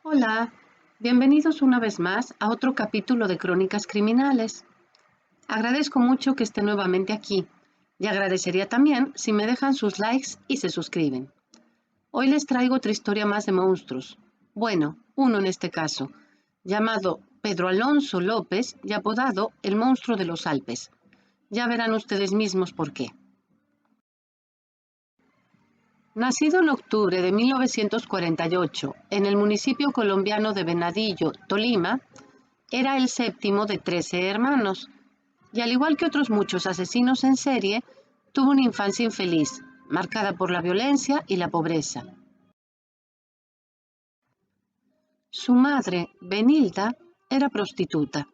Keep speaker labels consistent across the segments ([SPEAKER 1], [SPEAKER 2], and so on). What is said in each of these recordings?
[SPEAKER 1] Hola, bienvenidos una vez más a otro capítulo de Crónicas Criminales. Agradezco mucho que esté nuevamente aquí y agradecería también si me dejan sus likes y se suscriben. Hoy les traigo otra historia más de monstruos. Bueno, uno en este caso, llamado Pedro Alonso López y apodado el monstruo de los Alpes. Ya verán ustedes mismos por qué. Nacido en octubre de 1948 en el municipio colombiano de Venadillo, Tolima, era el séptimo de 13 hermanos, y al igual que otros muchos asesinos en serie, tuvo una infancia infeliz, marcada por la violencia y la pobreza. Su madre, Benilda, era prostituta,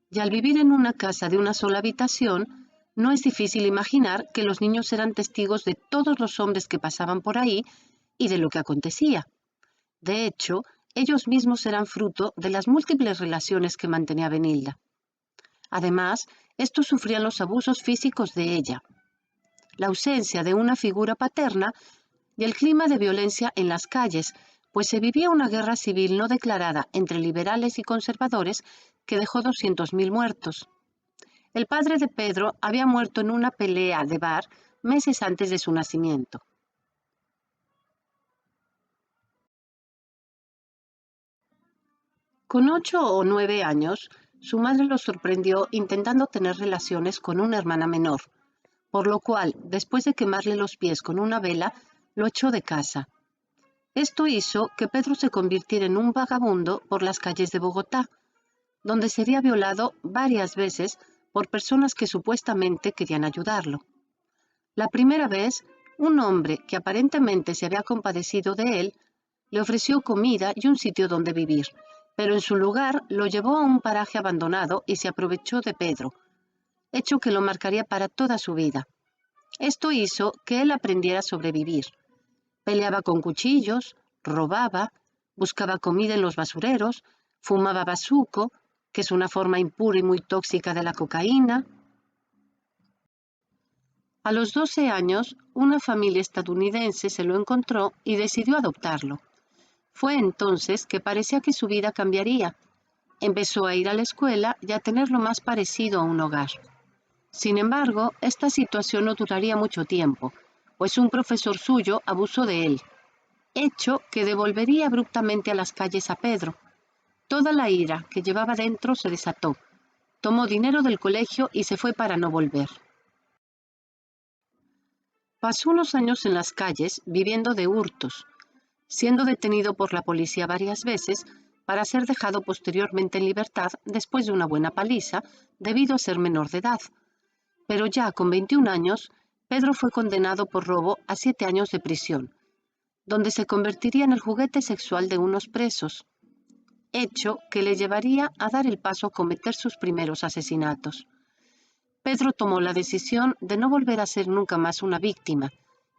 [SPEAKER 1] y al vivir en una casa de una sola habitación, no es difícil imaginar que los niños eran testigos de todos los hombres que pasaban por ahí y de lo que acontecía. De hecho, ellos mismos eran fruto de las múltiples relaciones que mantenía Benilda. Además, estos sufrían los abusos físicos de ella, la ausencia de una figura paterna y el clima de violencia en las calles, pues se vivía una guerra civil no declarada entre liberales y conservadores que dejó 200.000 muertos. El padre de Pedro había muerto en una pelea de bar meses antes de su nacimiento. Con 8 o 9 años, su madre lo sorprendió intentando tener relaciones con una hermana menor, por lo cual, después de quemarle los pies con una vela, lo echó de casa. Esto hizo que Pedro se convirtiera en un vagabundo por las calles de Bogotá, donde sería violado varias veces por personas que supuestamente querían ayudarlo. La primera vez, un hombre que aparentemente se había compadecido de él, le ofreció comida y un sitio donde vivir, pero en su lugar lo llevó a un paraje abandonado y se aprovechó de Pedro, hecho que lo marcaría para toda su vida. Esto hizo que él aprendiera a sobrevivir. Peleaba con cuchillos, robaba, buscaba comida en los basureros, fumaba bazuco, que es una forma impura y muy tóxica de la cocaína. A los 12 años, una familia estadounidense se lo encontró y decidió adoptarlo. Fue entonces que parecía que su vida cambiaría. Empezó a ir a la escuela y a tener lo más parecido a un hogar. Sin embargo, esta situación no duraría mucho tiempo, pues un profesor suyo abusó de él, hecho que devolvería abruptamente a las calles a Pedro. Toda la ira que llevaba dentro se desató. Tomó dinero del colegio y se fue para no volver. Pasó unos años en las calles viviendo de hurtos, siendo detenido por la policía varias veces para ser dejado posteriormente en libertad después de una buena paliza debido a ser menor de edad. Pero ya con 21 años, Pedro fue condenado por robo a 7 años de prisión, donde se convertiría en el juguete sexual de unos presos, hecho que le llevaría a dar el paso a cometer sus primeros asesinatos. Pedro tomó la decisión de no volver a ser nunca más una víctima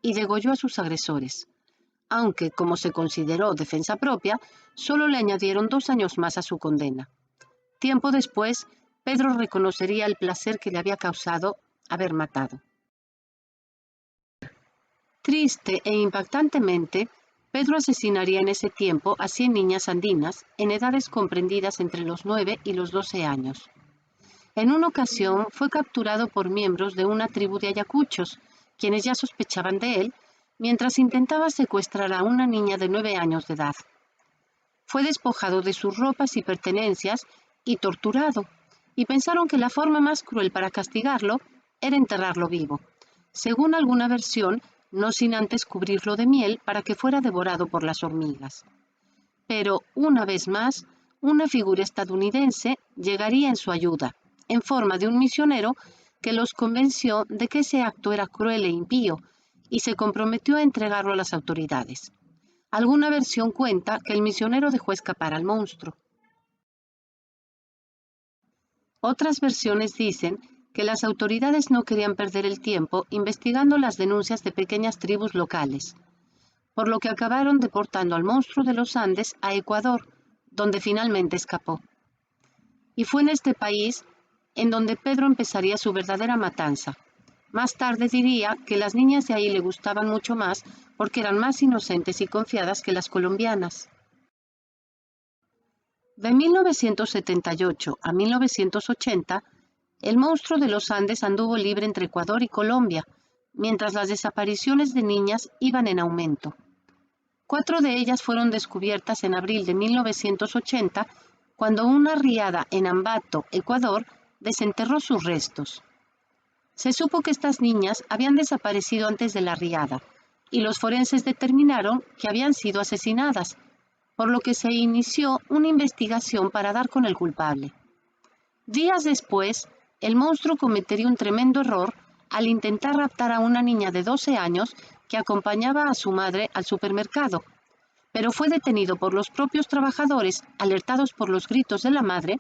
[SPEAKER 1] y degolló a sus agresores, aunque, como se consideró defensa propia, solo le añadieron 2 años más a su condena. Tiempo después, Pedro reconocería el placer que le había causado haber matado. Triste e impactantemente, Pedro asesinaría en ese tiempo a 100 niñas andinas en edades comprendidas entre los 9 y los 12 años. En una ocasión fue capturado por miembros de una tribu de ayacuchos, quienes ya sospechaban de él, mientras intentaba secuestrar a una niña de 9 años de edad. Fue despojado de sus ropas y pertenencias y torturado, y pensaron que la forma más cruel para castigarlo era enterrarlo vivo. Según alguna versión, no sin antes cubrirlo de miel para que fuera devorado por las hormigas. Pero, una vez más, una figura estadounidense llegaría en su ayuda, en forma de un misionero que los convenció de que ese acto era cruel e impío, y se comprometió a entregarlo a las autoridades. Alguna versión cuenta que el misionero dejó escapar al monstruo. Otras versiones dicen que las autoridades no querían perder el tiempo investigando las denuncias de pequeñas tribus locales, por lo que acabaron deportando al monstruo de los Andes a Ecuador, donde finalmente escapó. Y fue en este país en donde Pedro empezaría su verdadera matanza. Más tarde diría que las niñas de ahí le gustaban mucho más porque eran más inocentes y confiadas que las colombianas. De 1978 a 1980, el monstruo de los Andes anduvo libre entre Ecuador y Colombia, mientras las desapariciones de niñas iban en aumento. 4 de ellas fueron descubiertas en abril de 1980, cuando una riada en Ambato, Ecuador, desenterró sus restos. Se supo que estas niñas habían desaparecido antes de la riada, y los forenses determinaron que habían sido asesinadas, por lo que se inició una investigación para dar con el culpable. Días después, el monstruo cometería un tremendo error al intentar raptar a una niña de 12 años que acompañaba a su madre al supermercado, pero fue detenido por los propios trabajadores, alertados por los gritos de la madre,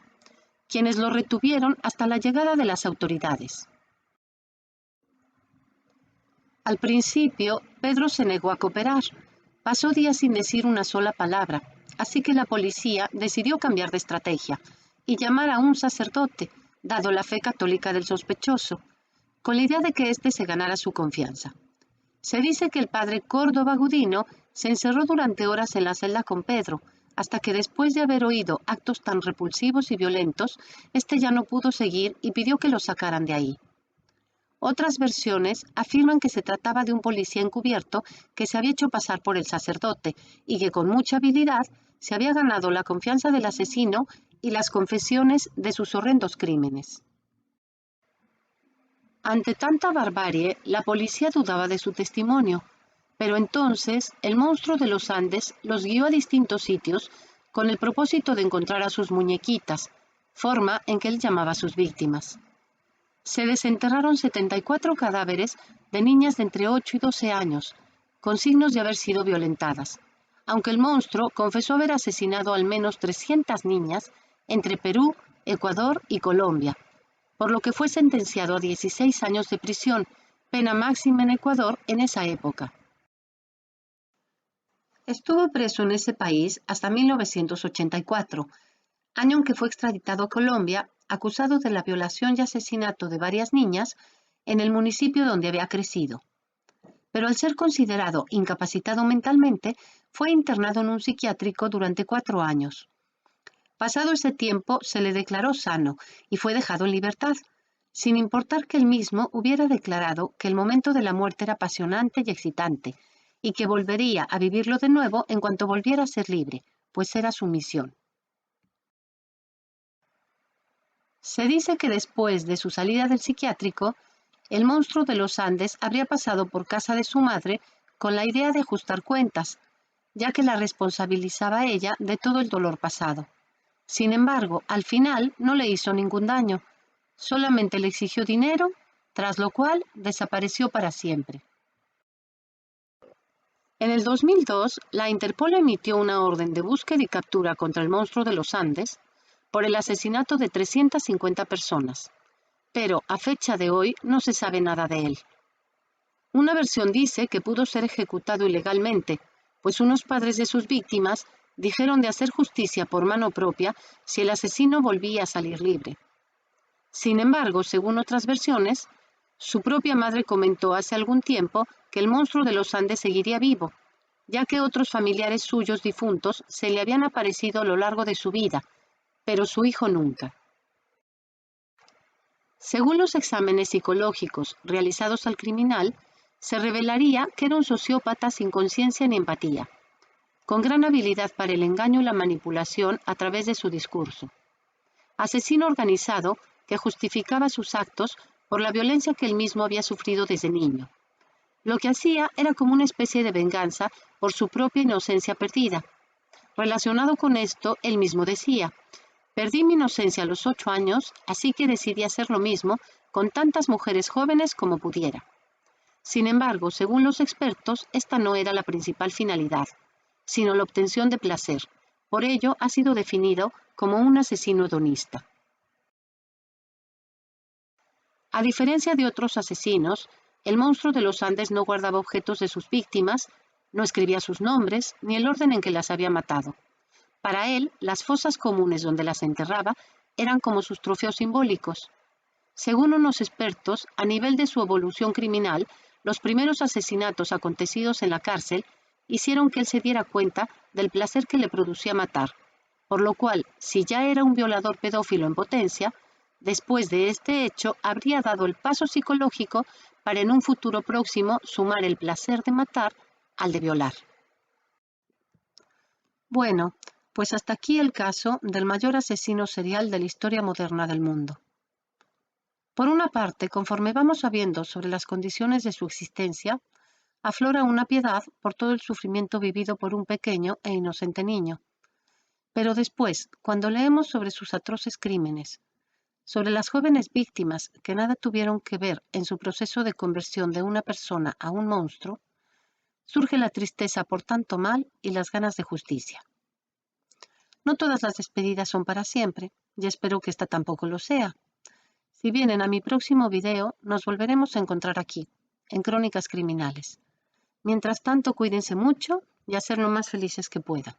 [SPEAKER 1] quienes lo retuvieron hasta la llegada de las autoridades. Al principio, Pedro se negó a cooperar. Pasó días sin decir una sola palabra, así que la policía decidió cambiar de estrategia y llamar a un sacerdote, dado la fe católica del sospechoso, con la idea de que éste se ganara su confianza. Se dice que el padre Córdoba Gudino se encerró durante horas en la celda con Pedro, hasta que después de haber oído actos tan repulsivos y violentos, éste ya no pudo seguir y pidió que lo sacaran de ahí. Otras versiones afirman que se trataba de un policía encubierto que se había hecho pasar por el sacerdote y que con mucha habilidad se había ganado la confianza del asesino y las confesiones de sus horrendos crímenes. Ante tanta barbarie, la policía dudaba de su testimonio, pero entonces el monstruo de los Andes los guió a distintos sitios con el propósito de encontrar a sus muñequitas, forma en que él llamaba a sus víctimas. Se desenterraron 74 cadáveres de niñas de entre 8 y 12 años, con signos de haber sido violentadas, aunque el monstruo confesó haber asesinado al menos 300 niñas entre Perú, Ecuador y Colombia, por lo que fue sentenciado a 16 años de prisión, pena máxima en Ecuador en esa época. Estuvo preso en ese país hasta 1984, año en que fue extraditado a Colombia, acusado de la violación y asesinato de varias niñas en el municipio donde había crecido. Pero al ser considerado incapacitado mentalmente, fue internado en un psiquiátrico durante 4 años. Pasado ese tiempo, se le declaró sano y fue dejado en libertad, sin importar que él mismo hubiera declarado que el momento de la muerte era apasionante y excitante, y que volvería a vivirlo de nuevo en cuanto volviera a ser libre, pues era su misión. Se dice que después de su salida del psiquiátrico, el monstruo de los Andes habría pasado por casa de su madre con la idea de ajustar cuentas, ya que la responsabilizaba a ella de todo el dolor pasado. Sin embargo, al final no le hizo ningún daño, solamente le exigió dinero, tras lo cual desapareció para siempre. En el 2002, la Interpol emitió una orden de búsqueda y captura contra el monstruo de los Andes por el asesinato de 350 personas, pero a fecha de hoy no se sabe nada de él. Una versión dice que pudo ser ejecutado ilegalmente, pues unos padres de sus víctimas dijeron de hacer justicia por mano propia si el asesino volvía a salir libre. Sin embargo, según otras versiones, su propia madre comentó hace algún tiempo que el monstruo de los Andes seguiría vivo, ya que otros familiares suyos difuntos se le habían aparecido a lo largo de su vida, pero su hijo nunca. Según los exámenes psicológicos realizados al criminal, se revelaría que era un sociópata sin conciencia ni empatía, con gran habilidad para el engaño y la manipulación a través de su discurso. Asesino organizado que justificaba sus actos por la violencia que él mismo había sufrido desde niño. Lo que hacía era como una especie de venganza por su propia inocencia perdida. Relacionado con esto, él mismo decía: perdí mi inocencia a los 8 años, así que decidí hacer lo mismo con tantas mujeres jóvenes como pudiera. Sin embargo, según los expertos, esta no era la principal finalidad, sino la obtención de placer. Por ello, ha sido definido como un asesino hedonista. A diferencia de otros asesinos, el monstruo de los Andes no guardaba objetos de sus víctimas, no escribía sus nombres ni el orden en que las había matado. Para él, las fosas comunes donde las enterraba eran como sus trofeos simbólicos. Según unos expertos, a nivel de su evolución criminal, los primeros asesinatos acontecidos en la cárcel hicieron que él se diera cuenta del placer que le producía matar, por lo cual, si ya era un violador pedófilo en potencia, después de este hecho habría dado el paso psicológico para en un futuro próximo sumar el placer de matar al de violar. Bueno, pues hasta aquí el caso del mayor asesino serial de la historia moderna del mundo. Por una parte, conforme vamos sabiendo sobre las condiciones de su existencia, aflora una piedad por todo el sufrimiento vivido por un pequeño e inocente niño. Pero después, cuando leemos sobre sus atroces crímenes, sobre las jóvenes víctimas que nada tuvieron que ver en su proceso de conversión de una persona a un monstruo, surge la tristeza por tanto mal y las ganas de justicia. No todas las despedidas son para siempre, y espero que esta tampoco lo sea. Si vienen a mi próximo video, nos volveremos a encontrar aquí, en Crónicas Criminales. Mientras tanto, cuídense mucho y a ser lo más felices que puedan.